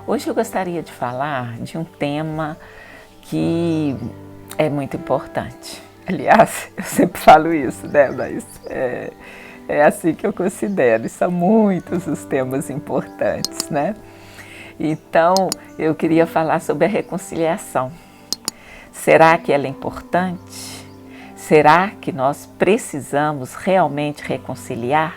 Hoje eu gostaria de falar de um tema que é muito importante. Aliás, eu sempre falo isso, né? Mas é assim que eu considero. E são muitos os temas importantes, né? Então, eu queria falar sobre a reconciliação. Será que ela é importante? Será que nós precisamos realmente reconciliar?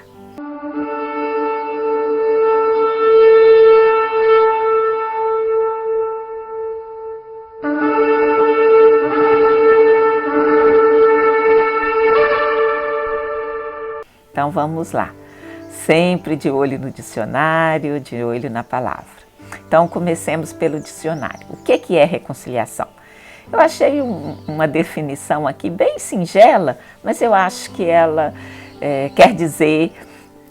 Então vamos lá, sempre de olho no dicionário, de olho na palavra. Então comecemos pelo dicionário. O que é reconciliação? Eu achei uma definição aqui bem singela, mas eu acho que ela quer dizer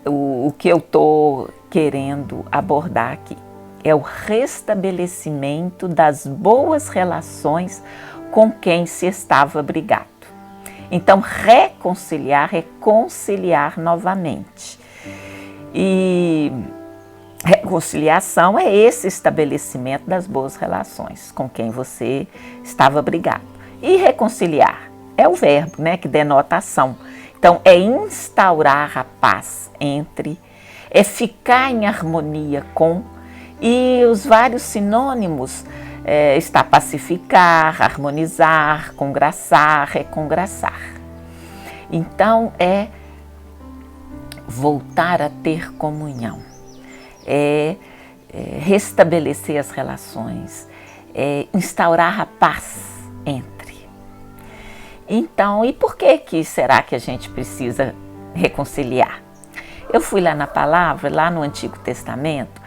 o que eu estou querendo abordar aqui. É o restabelecimento das boas relações com quem se estava brigado. Então, reconciliar é conciliar novamente. E reconciliação é esse estabelecimento das boas relações com quem você estava brigado. E reconciliar é o verbo, né, que denota ação. Então, é instaurar a paz entre, é ficar em harmonia com, e os vários sinônimos está pacificar, harmonizar, congraçar, recongraçar. Então, é voltar a ter comunhão, restabelecer as relações, instaurar a paz entre. Então, e por que será que a gente precisa reconciliar? Eu fui lá na palavra, lá no Antigo Testamento,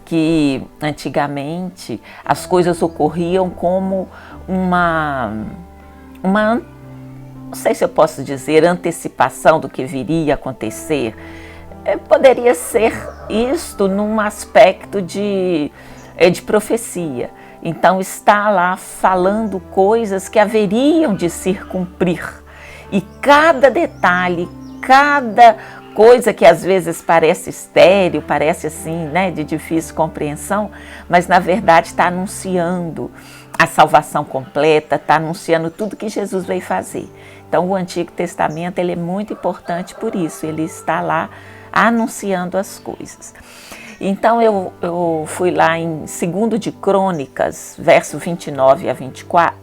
que antigamente as coisas ocorriam como não sei se eu posso dizer, antecipação do que viria a acontecer. Poderia ser isto num aspecto de profecia. Então está lá falando coisas que haveriam de se cumprir. E cada detalhe, cada coisa que às vezes parece estéril, parece assim, né, de difícil compreensão, mas na verdade está anunciando a salvação completa, está anunciando tudo que Jesus veio fazer. Então o Antigo Testamento ele é muito importante por isso, ele está lá anunciando as coisas. Então eu fui lá em 2 de Crônicas, verso 29 a 24,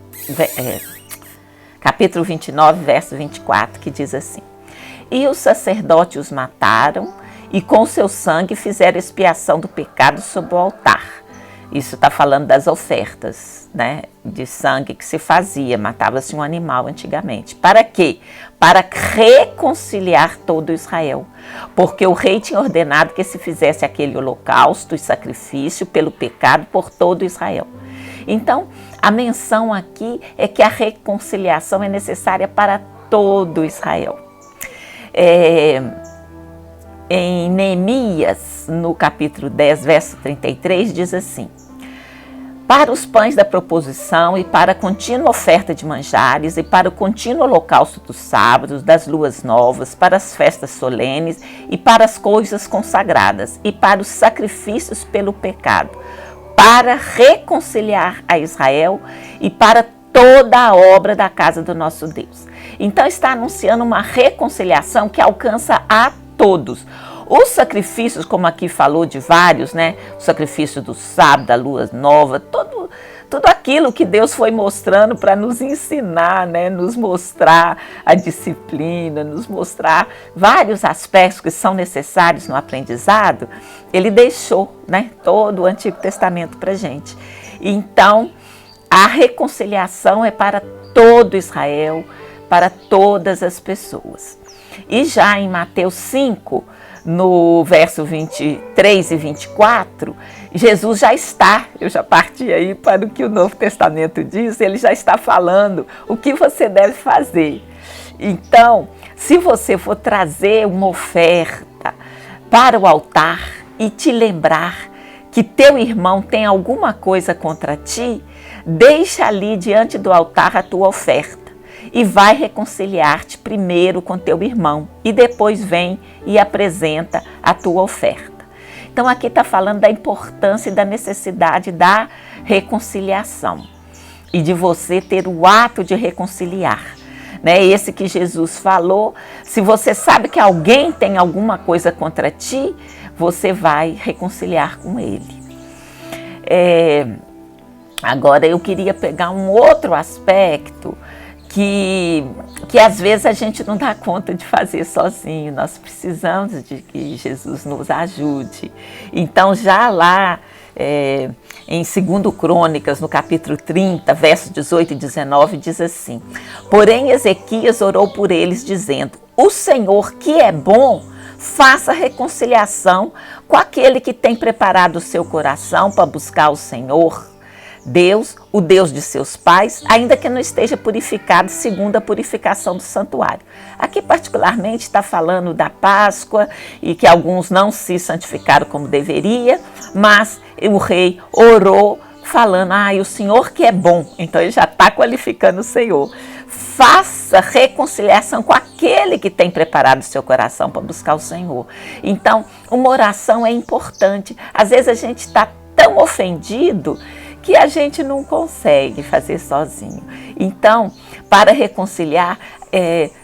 capítulo 29, verso 24, que diz assim: E os sacerdotes os mataram e com seu sangue fizeram expiação do pecado sobre o altar. Isso está falando das ofertas, né, de sangue que se fazia, matava-se um animal antigamente. Para quê? Para reconciliar todo Israel. Porque o rei tinha ordenado que se fizesse aquele holocausto e sacrifício pelo pecado por todo Israel. Então, a menção aqui é que a reconciliação é necessária para todo Israel. Em Neemias, no capítulo 10, verso 33, diz assim: Para os pães da proposição e para a contínua oferta de manjares e para o contínuo holocausto dos sábados, das luas novas, para as festas solenes e para as coisas consagradas e para os sacrifícios pelo pecado, para reconciliar a Israel e para toda a obra da casa do nosso Deus. Então está anunciando uma reconciliação que alcança a todos. Os sacrifícios, como aqui falou de vários, né? O sacrifício do sábado, da lua nova, tudo aquilo que Deus foi mostrando para nos ensinar, né? Nos mostrar a disciplina, nos mostrar vários aspectos que são necessários no aprendizado, ele deixou, né? Todo o Antigo Testamento para a gente. Então, a reconciliação é para todo Israel, para todas as pessoas. E já em Mateus 5, no verso 23 e 24, Jesus já está, eu já parti aí para o que o Novo Testamento diz, ele já está falando o que você deve fazer. Então, se você for trazer uma oferta para o altar e te lembrar que teu irmão tem alguma coisa contra ti, deixa ali diante do altar a tua oferta e vai reconciliar-te primeiro com teu irmão e depois vem e apresenta a tua oferta. Então aqui está falando da importância e da necessidade da reconciliação e de você ter o ato de reconciliar. Né? Esse que Jesus falou, se você sabe que alguém tem alguma coisa contra ti, você vai reconciliar com ele. Agora eu queria pegar um outro aspecto que às vezes a gente não dá conta de fazer sozinho, nós precisamos de que Jesus nos ajude. Então já lá em 2 Crônicas, no capítulo 30, versos 18 e 19, diz assim: porém Ezequias orou por eles, dizendo: o Senhor, que é bom, faça reconciliação com aquele que tem preparado o seu coração para buscar o Senhor, Deus, o Deus de seus pais, ainda que não esteja purificado segundo a purificação do santuário. Aqui particularmente está falando da Páscoa e que alguns não se santificaram como deveria, mas o rei orou falando: o Senhor que é bom. Então ele já está qualificando o Senhor. Faça reconciliação com aquele que tem preparado o seu coração para buscar o Senhor. Então, uma oração é importante. Às vezes a gente está tão ofendido que a gente não consegue fazer sozinho. Então, para reconciliar,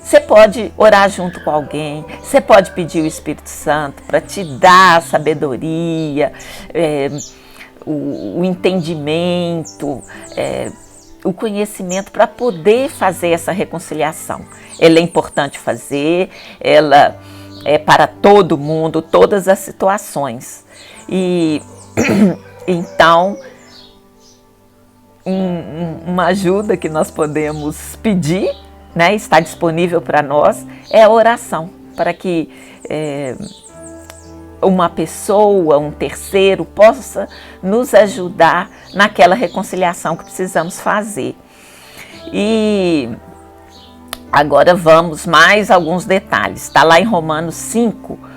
você pode orar junto com alguém, você pode pedir o Espírito Santo para te dar a sabedoria, o entendimento, o conhecimento para poder fazer essa reconciliação. Ela é importante fazer, ela é para todo mundo, todas as situações. E então, uma ajuda que nós podemos pedir, né, está disponível para nós, é a oração, para que uma pessoa, um terceiro, possa nos ajudar naquela reconciliação que precisamos fazer. E agora vamos mais alguns detalhes. Está lá em Romanos 5,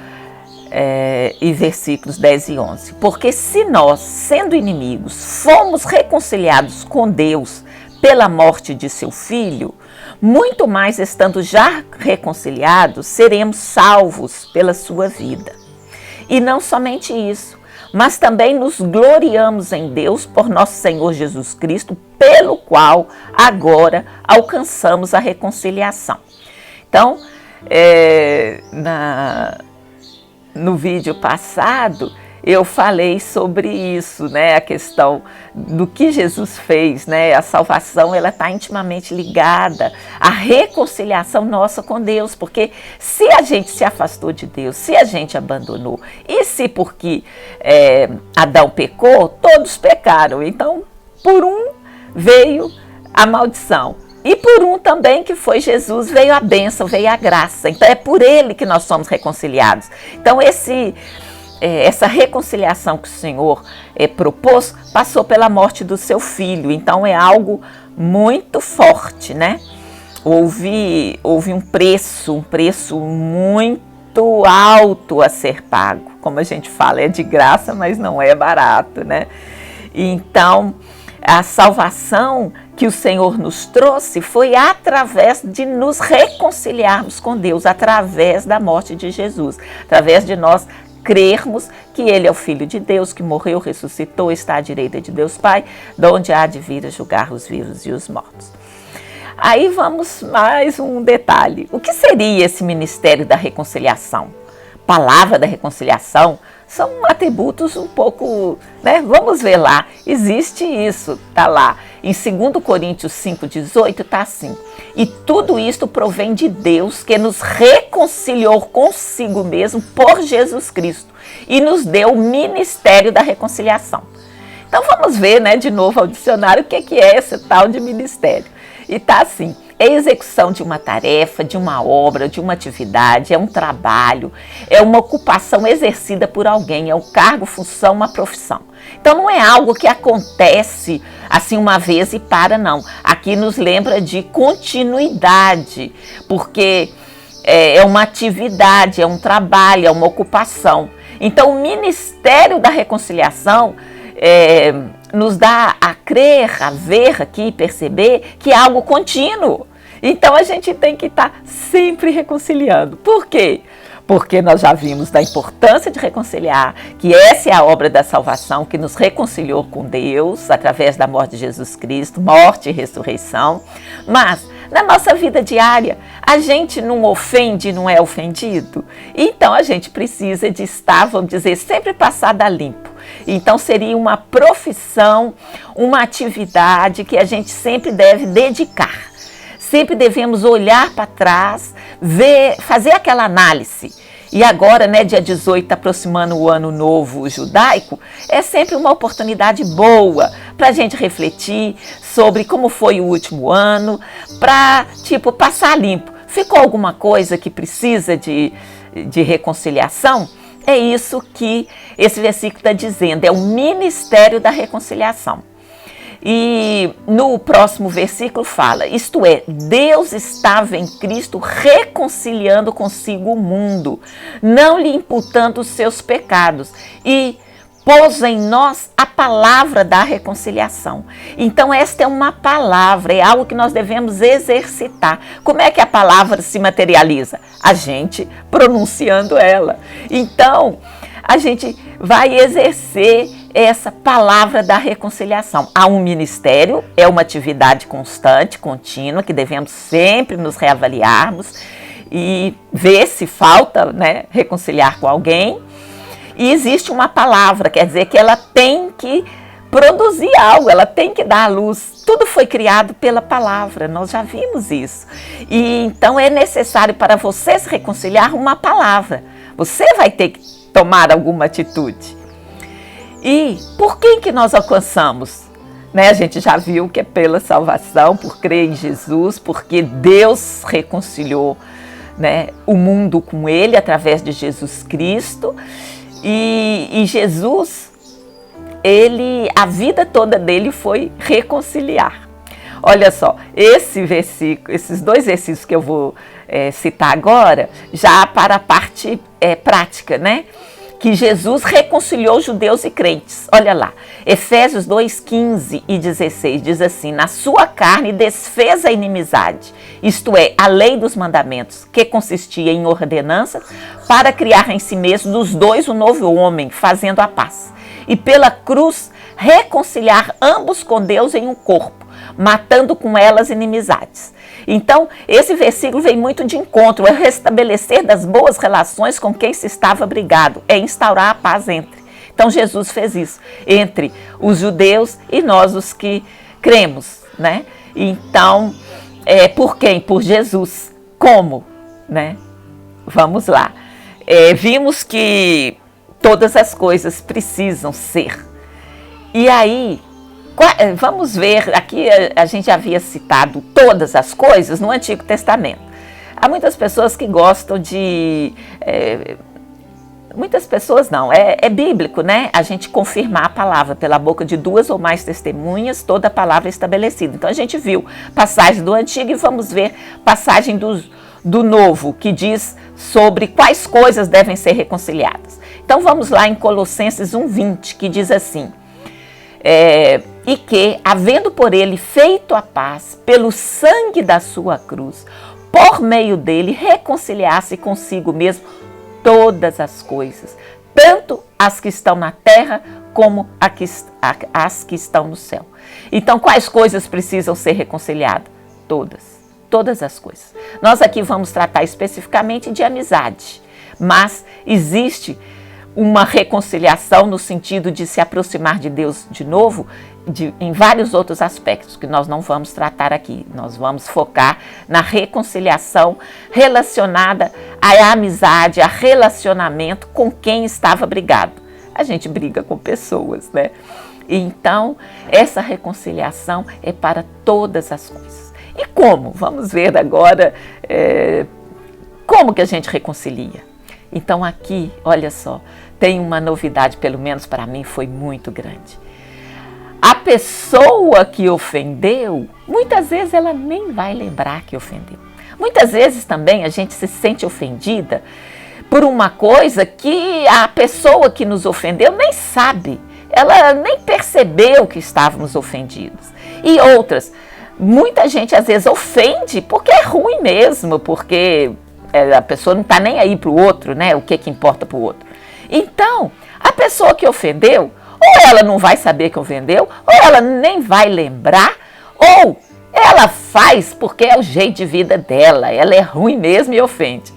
e versículos 10 e 11. Porque se nós, sendo inimigos, fomos reconciliados com Deus pela morte de seu Filho, muito mais estando já reconciliados, seremos salvos pela sua vida. E não somente isso, mas também nos gloriamos em Deus por nosso Senhor Jesus Cristo, pelo qual agora alcançamos a reconciliação. Então, no vídeo passado, eu falei sobre isso, né? A questão do que Jesus fez, né? A salvação, ela está intimamente ligada à reconciliação nossa com Deus, porque se a gente se afastou de Deus, se a gente abandonou, e se porque Adão pecou, todos pecaram. Então, por um veio a maldição. E por um também, que foi Jesus, veio a bênção, veio a graça. Então é por ele que nós somos reconciliados. Então essa reconciliação que o Senhor propôs, passou pela morte do seu Filho. Então é algo muito forte, né? Houve um preço muito alto a ser pago. Como a gente fala, é de graça, mas não é barato, né? Então, a salvação que o Senhor nos trouxe foi através de nos reconciliarmos com Deus, através da morte de Jesus, através de nós crermos que Ele é o Filho de Deus, que morreu, ressuscitou, está à direita de Deus Pai, de onde há de vir a julgar os vivos e os mortos. Aí vamos mais um detalhe. O que seria esse ministério da reconciliação? Palavra da reconciliação são atributos um pouco, né? Vamos ver lá, existe isso, tá lá. Em 2 Coríntios 5,18 tá assim: e tudo isto provém de Deus, que nos reconciliou consigo mesmo por Jesus Cristo e nos deu o ministério da reconciliação. Então vamos ver, né, de novo ao dicionário o que é esse tal de ministério. E tá assim: é a execução de uma tarefa, de uma obra, de uma atividade, é um trabalho, é uma ocupação exercida por alguém, é um cargo, função, uma profissão. Então não é algo que acontece assim uma vez e para, não. Aqui nos lembra de continuidade, porque é uma atividade, é um trabalho, é uma ocupação. Então o ministério da reconciliação nos dá a crer, a ver aqui, perceber que é algo contínuo. Então a gente tem que estar sempre reconciliando. Por quê? porque nós já vimos da importância de reconciliar, que essa é a obra da salvação, que nos reconciliou com Deus através da morte de Jesus Cristo, morte e ressurreição. Mas na nossa vida diária, a gente não ofende, não é ofendido. Então a gente precisa de estar, vamos dizer, sempre passada a limpo. Então seria uma profissão, uma atividade que a gente sempre deve dedicar. Sempre devemos olhar para trás, ver, fazer aquela análise. E agora, né, dia 18, está aproximando o ano novo judaico, é sempre uma oportunidade boa para a gente refletir sobre como foi o último ano, para, passar limpo. Ficou alguma coisa que precisa de reconciliação? É isso que esse versículo está dizendo, é o ministério da reconciliação. E no próximo versículo fala, isto é, Deus estava em Cristo reconciliando consigo o mundo, não lhe imputando os seus pecados, e pôs em nós a palavra da reconciliação. Então esta é uma palavra, é algo que nós devemos exercitar. Como é que a palavra se materializa? A gente pronunciando ela. Então a gente vai exercer essa palavra da reconciliação. Há um ministério, é uma atividade constante, contínua, que devemos sempre nos reavaliarmos e ver se falta, né, reconciliar com alguém. E existe uma palavra, quer dizer que ela tem que produzir algo, ela tem que dar à luz. Tudo foi criado pela palavra, nós já vimos isso. E então é necessário para você se reconciliar uma palavra. Você vai ter que tomar alguma atitude. E por quem que nós alcançamos? Né? A gente já viu que é pela salvação, por crer em Jesus, porque Deus reconciliou, né, o mundo com Ele através de Jesus Cristo. E Jesus, a vida toda dele foi reconciliar. Olha só, esses dois versículos que eu vou citar agora, já para a parte prática, né? Que Jesus reconciliou judeus e crentes. Olha lá, Efésios 2, 15 e 16 diz assim, na sua carne desfez a inimizade, isto é, a lei dos mandamentos, que consistia em ordenanças para criar em si mesmo dos dois um novo homem, fazendo a paz. E pela cruz reconciliar ambos com Deus em um corpo, matando com elas inimizades. Então, esse versículo vem muito de encontro, é restabelecer das boas relações com quem se estava brigado, é instaurar a paz entre. Então, Jesus fez isso, entre os judeus e nós, os que cremos, né? Então, por quem? Por Jesus. Como? Né? Vamos lá. Vimos que todas as coisas precisam ser. E aí, vamos ver, aqui a gente já havia citado todas as coisas no Antigo Testamento. Há muitas pessoas que gostam de... muitas pessoas não, é bíblico, né? A gente confirmar a palavra pela boca de duas ou mais testemunhas, toda a palavra é estabelecida. Então a gente viu passagem do Antigo e vamos ver passagem do Novo, que diz sobre quais coisas devem ser reconciliadas. Então vamos lá em Colossenses 1:20, que diz assim... e que, havendo por ele feito a paz, pelo sangue da sua cruz, por meio dele reconciliasse consigo mesmo todas as coisas, tanto as que estão na terra como as que estão no céu. Então, quais coisas precisam ser reconciliadas? Todas as coisas. Nós aqui vamos tratar especificamente de amizade, mas existe uma reconciliação no sentido de se aproximar de Deus de novo, em vários outros aspectos que nós não vamos tratar aqui. Nós vamos focar na reconciliação relacionada à amizade, a relacionamento com quem estava brigado. A gente briga com pessoas, né? Então, essa reconciliação é para todas as coisas. E como? Vamos ver agora como que a gente reconcilia. Então aqui, olha só, tem uma novidade, pelo menos para mim, foi muito grande. A pessoa que ofendeu, muitas vezes ela nem vai lembrar que ofendeu. Muitas vezes também a gente se sente ofendida por uma coisa que a pessoa que nos ofendeu nem sabe. Ela nem percebeu que estávamos ofendidos. E outras, muita gente às vezes ofende porque é ruim mesmo, porque a pessoa não está nem aí para o outro, né? O que importa para o outro. Então, a pessoa que ofendeu, ou ela não vai saber que ofendeu, ou ela nem vai lembrar, ou ela faz porque é o jeito de vida dela, ela é ruim mesmo e ofende.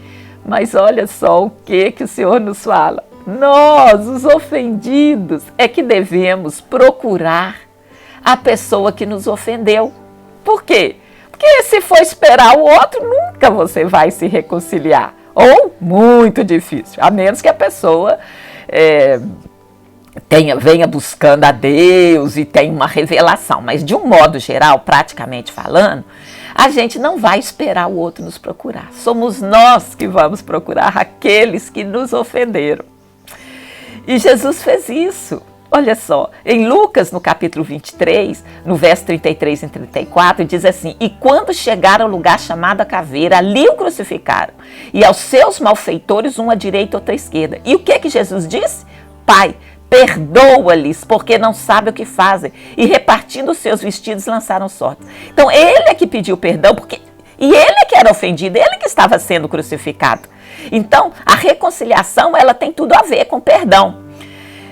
Mas olha só o que o Senhor nos fala. Nós, os ofendidos, é que devemos procurar a pessoa que nos ofendeu. Por quê? Porque se for esperar o outro, nunca você vai se reconciliar. Ou muito difícil, a menos que a pessoa venha buscando a Deus e tenha uma revelação. Mas de um modo geral, praticamente falando, a gente não vai esperar o outro nos procurar. Somos nós que vamos procurar aqueles que nos ofenderam. E Jesus fez isso. Olha só, em Lucas, no capítulo 23, no verso 33 e 34, diz assim: E quando chegaram ao lugar chamado a Caveira, ali o crucificaram, e aos seus malfeitores, um à direita e outro à esquerda. E o que Jesus disse? Pai, perdoa-lhes, porque não sabem o que fazem. E repartindo os seus vestidos, lançaram sortes. Então, ele é que pediu perdão, e ele é que era ofendido, ele que estava sendo crucificado. Então, a reconciliação, ela tem tudo a ver com perdão.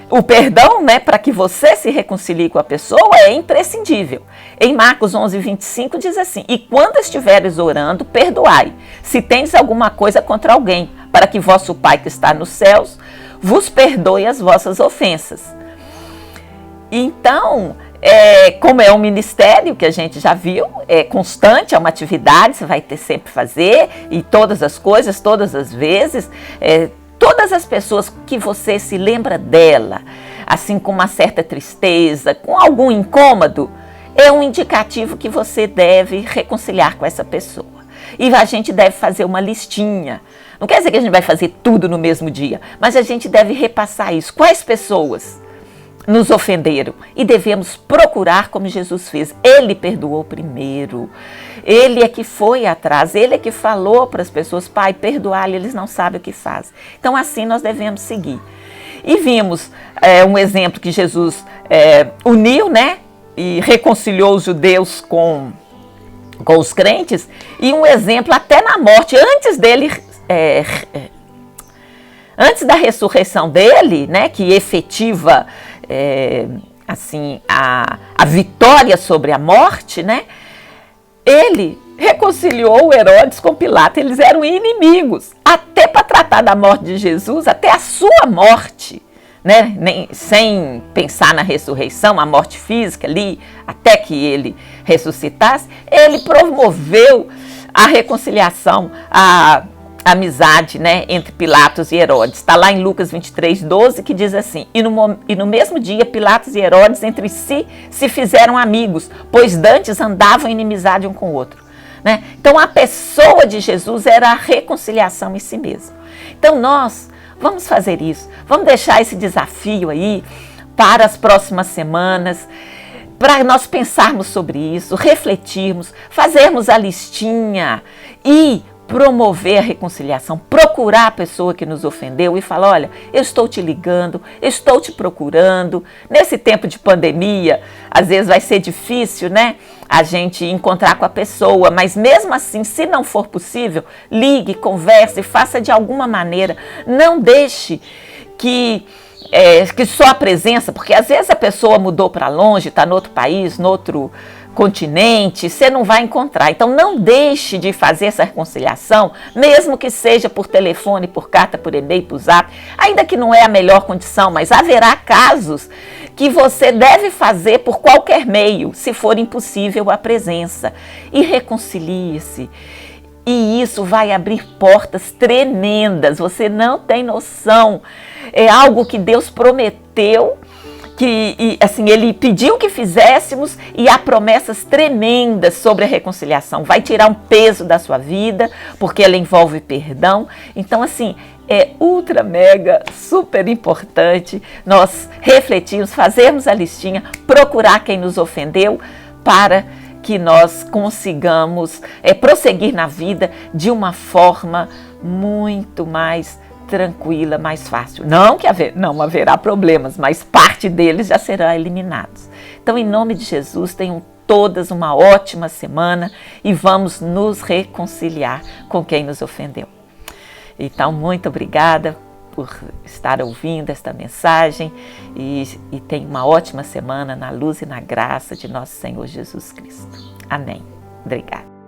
O perdão, né, para que você se reconcilie com a pessoa é imprescindível. Em Marcos 11, 25 diz assim: E quando estiveres orando, perdoai, se tendes alguma coisa contra alguém, para que vosso Pai que está nos céus vos perdoe as vossas ofensas. Então, como é um ministério que a gente já viu, é constante, é uma atividade, você vai ter sempre que fazer, e todas as coisas, todas as vezes, todas as pessoas que você se lembra dela, assim com uma certa tristeza, com algum incômodo, é um indicativo que você deve reconciliar com essa pessoa. E a gente deve fazer uma listinha. Não quer dizer que a gente vai fazer tudo no mesmo dia, mas a gente deve repassar isso. Quais pessoas nos ofenderam? E devemos procurar como Jesus fez. Ele perdoou primeiro. Ele é que foi atrás, ele é que falou para as pessoas: Pai, perdoar-lhe, eles não sabem o que fazem. Então, assim nós devemos seguir. E vimos um exemplo que Jesus uniu, né? E reconciliou os judeus com os crentes. E um exemplo até na morte, antes dele... antes da ressurreição dele, né, que efetiva assim, a vitória sobre a morte, né, ele reconciliou Herodes com Pilatos. Eles eram inimigos, até para tratar da morte de Jesus, até a sua morte, né, sem pensar na ressurreição, a morte física ali, até que ele ressuscitasse, ele promoveu a reconciliação, a amizade, né, entre Pilatos e Herodes. Está lá em Lucas 23, 12, que diz assim: E no mesmo dia, Pilatos e Herodes entre si se fizeram amigos, pois dantes andavam em inimizade um com o outro. Né? Então, a pessoa de Jesus era a reconciliação em si mesmo. Então, nós vamos fazer isso. Vamos deixar esse desafio aí para as próximas semanas, para nós pensarmos sobre isso, refletirmos, fazermos a listinha e promover a reconciliação, procurar a pessoa que nos ofendeu e falar: olha, eu estou te ligando, eu estou te procurando. Nesse tempo de pandemia, às vezes vai ser difícil, né, a gente encontrar com a pessoa, mas mesmo assim, se não for possível, ligue, converse, faça de alguma maneira. Não deixe que só a presença, porque às vezes a pessoa mudou para longe, está no outro país, no outro continente, você não vai encontrar. Então, não deixe de fazer essa reconciliação, mesmo que seja por telefone, por carta, por e-mail, por zap, ainda que não é a melhor condição, mas haverá casos que você deve fazer por qualquer meio, se for impossível a presença. E reconcilie-se. E isso vai abrir portas tremendas, você não tem noção. É algo que Deus prometeu, assim, ele pediu que fizéssemos, e há promessas tremendas sobre a reconciliação. Vai tirar um peso da sua vida, porque ela envolve perdão. Então, assim, é ultra, mega, super importante nós refletirmos, fazermos a listinha, procurar quem nos ofendeu, para que nós consigamos prosseguir na vida de uma forma muito mais tranquila, mais fácil. Não que não haverá problemas, mas parte deles já serão eliminados. Então, em nome de Jesus, tenham todas uma ótima semana e vamos nos reconciliar com quem nos ofendeu. Então, muito obrigada por estar ouvindo esta mensagem e tenha uma ótima semana na luz e na graça de nosso Senhor Jesus Cristo. Amém. Obrigada.